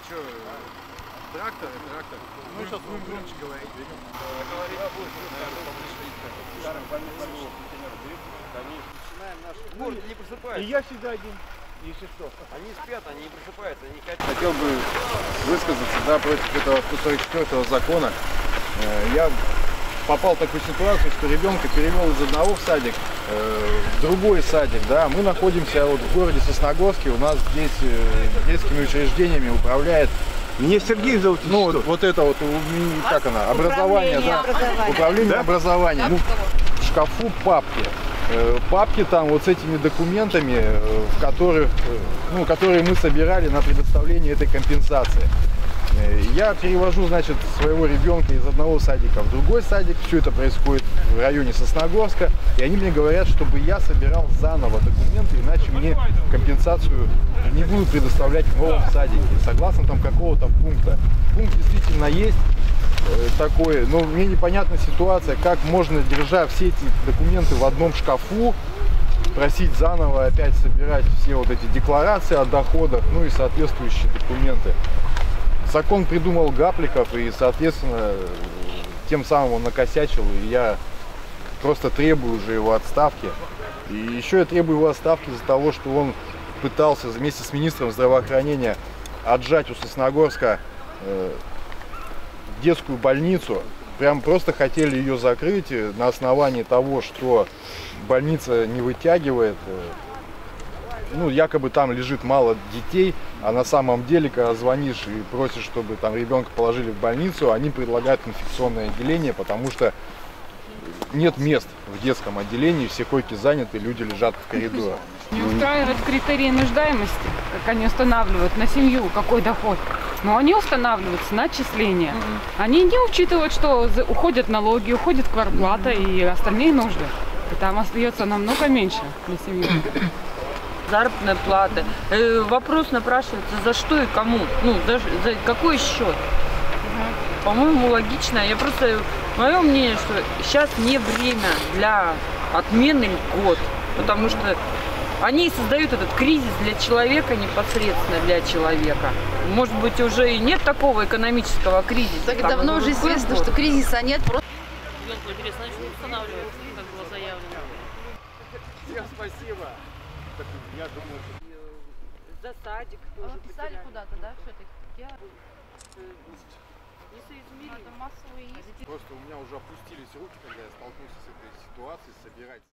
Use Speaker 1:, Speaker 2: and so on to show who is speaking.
Speaker 1: что, трактор и трактор. Ну, сейчас будем громче говорить. Город не просыпается.
Speaker 2: И я всегда один, если что.
Speaker 1: Они спят, они не просыпаются, они хотят.
Speaker 3: Хотел бы высказаться, да, против этого 144 закона. Я попал в такую ситуацию, что ребенка перевел из одного в садик в другой садик, да. Мы находимся вот в городе Сосногорске, у нас здесь детскими учреждениями управляет.
Speaker 2: Меня Сергей зовут.
Speaker 3: Ну, вот это вот, как она, образование, да, управление образованием. Ну, в шкафу папки. Папки там вот с этими документами, в которых, ну, которые мы собирали на предоставление этой компенсации. Я перевожу, значит, своего ребенка из одного садика в другой садик. Все это происходит в районе Сосногорска. И они мне говорят, чтобы я собирал заново документы, иначе мне компенсацию не будут предоставлять в новом садике. Согласно там какого-то пункта. Пункт действительно есть такой, но мне непонятна ситуация, как можно, держа все эти документы в одном шкафу, просить заново опять собирать все вот эти декларации о доходах, ну и соответствующие документы. Закон придумал Гапликов, и, соответственно, тем самым он накосячил, и я просто требую уже его отставки. И еще я требую его отставки из-за того, что он пытался вместе с министром здравоохранения отжать у Сосногорска детскую больницу. Прям просто хотели ее закрыть на основании того, что больница не вытягивает. Ну, якобы там лежит мало детей, а на самом деле, когда звонишь и просишь, чтобы там ребенка положили в больницу, они предлагают инфекционное отделение, потому что нет мест в детском отделении, все койки заняты, люди лежат в коридорах.
Speaker 4: Не устраивают критерии нуждаемости, как они устанавливают на семью, какой доход. Но они устанавливаются на отчисления. Они не учитывают, что уходят налоги, уходит квартплата и остальные нужды. И там остается намного меньше для семьи.
Speaker 5: Заработная плата. Вопрос напрашивается, за что и кому? Ну, за какой счет? По-моему, логично. Мое мнение, что сейчас не время для отмены льгот, потому что они создают этот кризис для человека, непосредственно для человека. Может быть, уже и нет такого экономического кризиса.
Speaker 6: Так давно уже известно, что кризиса нет.
Speaker 5: Ребенку интересно, начнут устанавливать, как было заявлено.
Speaker 1: Всем спасибо. Я думаю,
Speaker 5: За садик
Speaker 6: А
Speaker 5: тоже
Speaker 6: вы писали
Speaker 5: потеряли.
Speaker 6: куда-то, да, все-таки?
Speaker 5: Несоизмеримо.
Speaker 6: Надо массовые
Speaker 1: просто у меня уже опустились руки, когда я столкнулся с этой ситуацией, собирать.